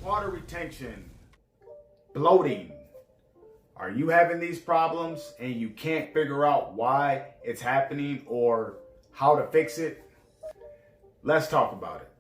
water retention, bloating. Are you having these problems and you can't figure out why it's happening or how to fix it? Let's talk about it.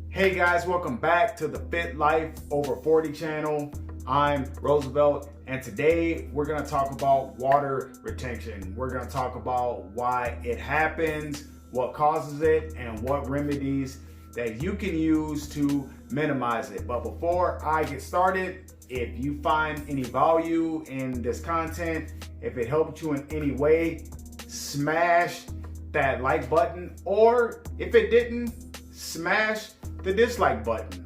Hey guys, welcome back to the Fit Life Over 40 channel. I'm Roosevelt, and today we're going to talk about water retention. We're going to talk about why it happens, what causes it, and what remedies that you can use to minimize it. But before I get started, if you find any value in this content, if it helped you in any way, smash that like button, or if it didn't, smash the dislike button.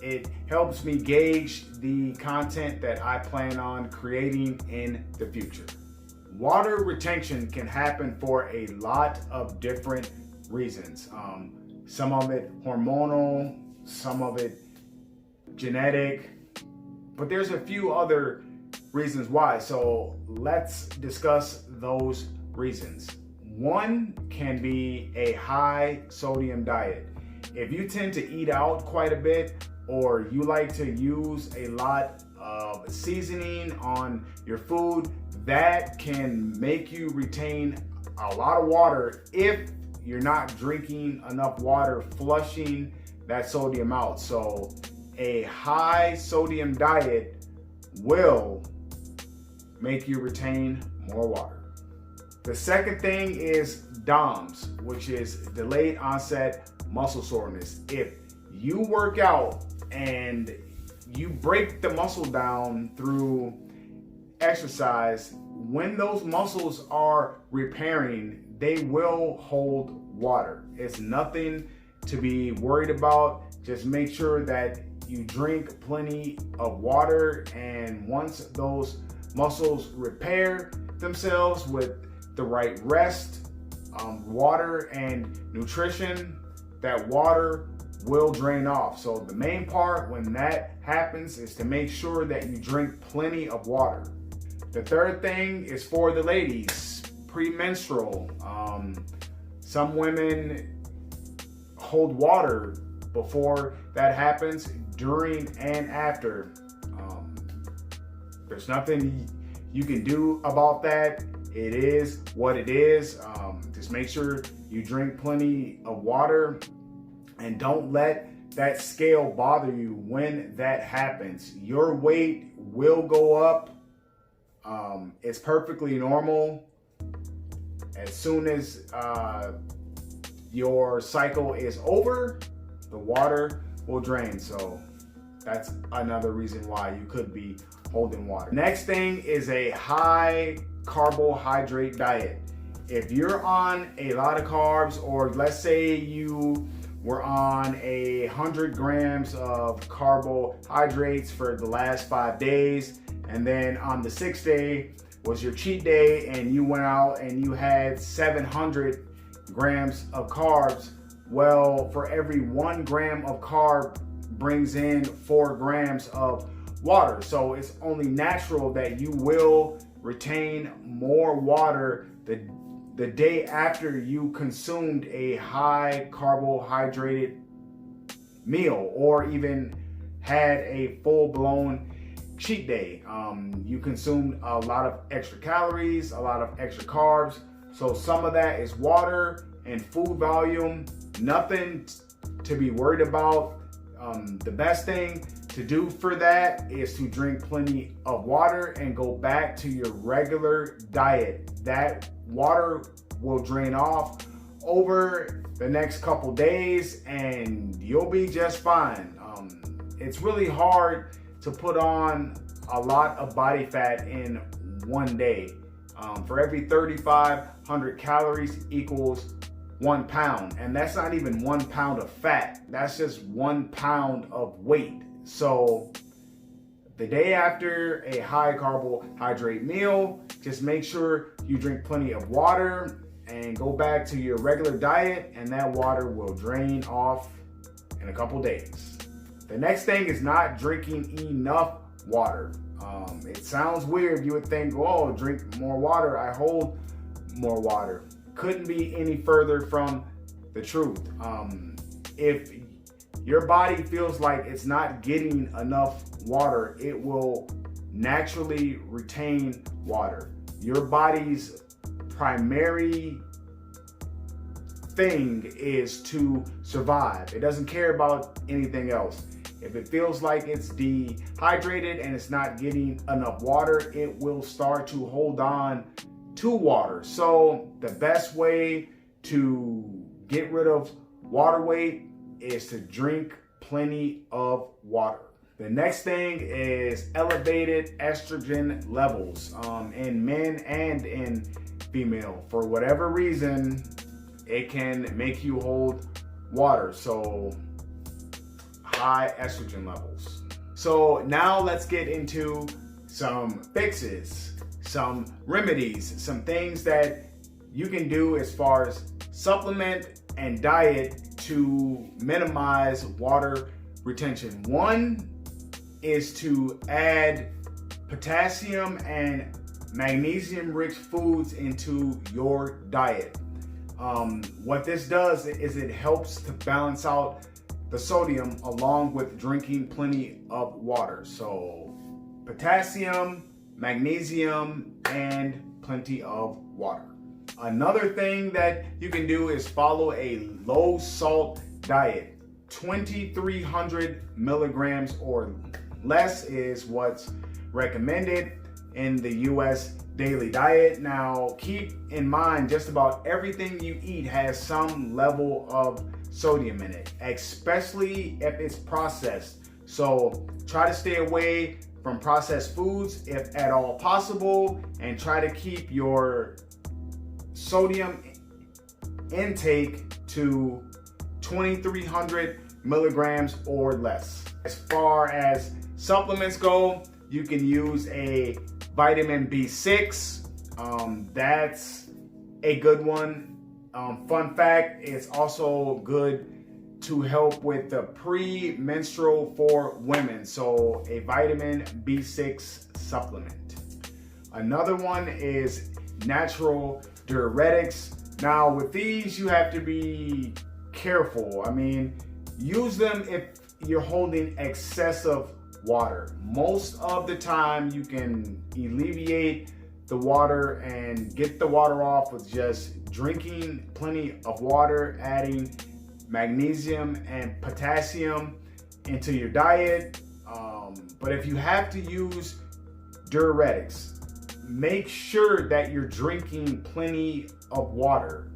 It helps me gauge the content that I plan on creating in the future. Water retention can happen for a lot of different reasons. Some of it hormonal, some of it genetic, but there's a few other reasons why. So let's discuss those reasons. One can be a high sodium diet. If you tend to eat out quite a bit, or you like to use a lot of seasoning on your food, that can make you retain a lot of water if you're not drinking enough water, flushing that sodium out. So a high sodium diet will make you retain more water. The second thing is DOMS, which is delayed onset muscle soreness. If you work out and you break the muscle down through exercise, when those muscles are repairing, they will hold water. It's nothing to be worried about. Just make sure that you drink plenty of water, and once those muscles repair themselves with the right rest, water, and nutrition, that water will drain off. So the main part when that happens is to make sure that you drink plenty of water. The third thing is for the ladies, premenstrual. Some women hold water before that happens, during and after. There's nothing you can do about that. It is what it is. Just make sure you drink plenty of water, and don't let that scale bother you when that happens. Your weight will go up. It's perfectly normal. As soon as your cycle is over, the water will drain. So that's another reason why you could be holding water. Next thing is a high carbohydrate diet. If you're on a lot of carbs, or let's say you were on 100 grams of carbohydrates for the last 5 days, and then on the 6th day was your cheat day and you went out and you had 700 grams of carbs, well, for every 1 gram of carb brings in 4 grams of water. So it's only natural that you will retain more water the day after you consumed a high carbohydrated meal, or even had a full-blown cheat day. You consumed a lot of extra calories, a lot of extra carbs. So some of that is water and food volume. Nothing to be worried about. The best thing to do for that is to drink plenty of water and go back to your regular diet. That water will drain off over the next couple days and you'll be just fine. It's really hard to put on a lot of body fat in one day. For every 3,500 calories equals 1 pound, and that's not even 1 pound of fat. That's just 1 pound of weight. So the day after a high carbohydrate meal, just make sure you drink plenty of water and go back to your regular diet, and that water will drain off in a couple days. The next thing is not drinking enough water. It sounds weird. You would think, oh, drink more water. I hold more water. Couldn't be any further from the truth. If your body feels like it's not getting enough water, it will naturally retain water. Your body's primary thing is to survive. It doesn't care about anything else. If it feels like it's dehydrated and it's not getting enough water, it will start to hold on to water. So the best way to get rid of water weight is to drink plenty of water. The next thing is elevated estrogen levels in men and in female. For whatever reason, it can make you hold water. So high estrogen levels. So now let's get into some fixes, some remedies, some things that you can do as far as supplement and diet to minimize water retention. One is to add potassium and magnesium rich foods into your diet. What this does is it helps to balance out the sodium along with drinking plenty of water. So potassium, magnesium, and plenty of water. Another thing that you can do is follow a low salt diet. 2,300 milligrams or less is what's recommended in the US daily diet. Now, keep in mind, just about everything you eat has some level of sodium in it, especially if it's processed. So try to stay away from processed foods if at all possible, and try to keep your sodium intake to 2,300 milligrams or less. As far as supplements go, you can use a vitamin B6. That's a good one. Fun fact, it's also good to help with the pre-menstrual for women. So a vitamin B6 supplement. Another one is natural diuretics. Now with these, you have to be careful. I mean, use them if you're holding excessive water. Most of the time you can alleviate the water and get the water off with just drinking plenty of water, adding magnesium and potassium into your diet. But if you have to use diuretics, make sure that you're drinking plenty of water.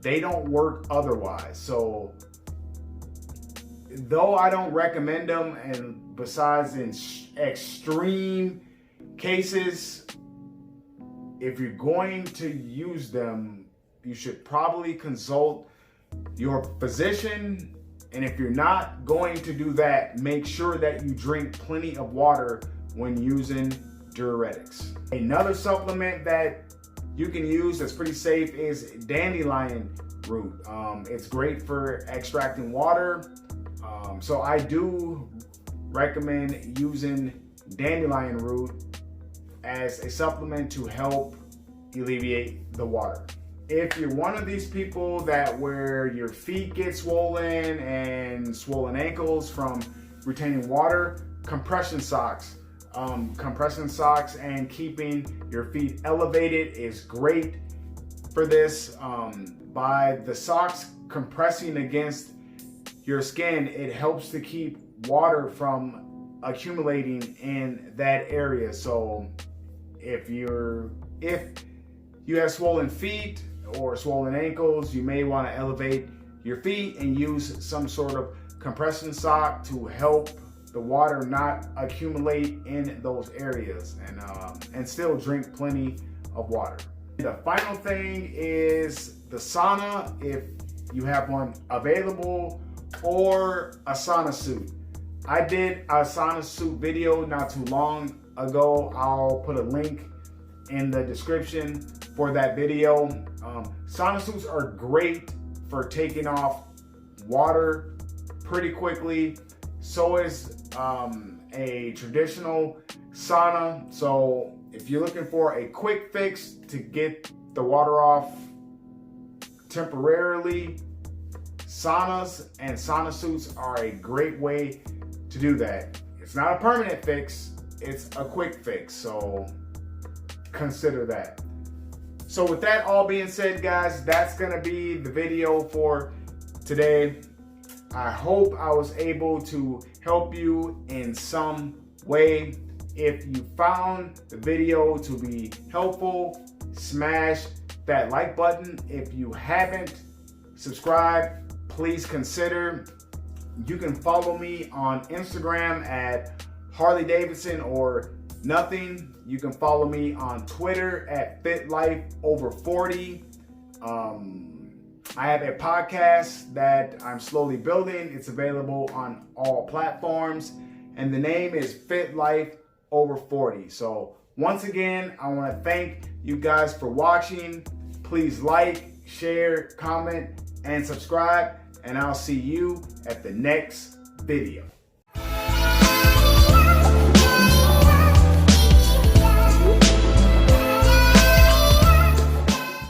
They don't work otherwise. So though I don't recommend them, and besides in extreme cases, if you're going to use them, you should probably consult your physician. And if you're not going to do that, make sure that you drink plenty of water when using diuretics. Another supplement that you can use that's pretty safe is dandelion root. It's great for extracting water. So I do recommend using dandelion root as a supplement to help alleviate the water. If you're one of these people that where your feet get swollen and swollen ankles from retaining water, compression socks. Compression socks and keeping your feet elevated is great for this. By the socks compressing against your skin, it helps to keep water from accumulating in that area. So if you have swollen feet or swollen ankles, you may want to elevate your feet and use some sort of compression sock to help the water not accumulate in those areas, and still drink plenty of water. The final thing is the sauna, if you have one available, or a sauna suit. I did a sauna suit video not too long ago. I'll put a link in the description for that video. Sauna suits are great for taking off water pretty quickly. So is a traditional sauna. So if you're looking for a quick fix to get the water off temporarily, saunas and sauna suits are a great way to do that. It's not a permanent fix, it's a quick fix. So consider that. So with that all being said, guys, that's gonna be the video for today. I hope I was able to help you in some way. If you found the video to be helpful, smash that like button. If you haven't subscribed, please consider. You can follow me on Instagram at Harley Davidson or Nothing. You can follow me on Twitter at FitLifeOver40. I have a podcast that I'm slowly building. It's available on all platforms, and the name is Fit Life Over 40. So once again, I want to thank you guys for watching. Please like, share, comment, and subscribe, and I'll see you at the next video.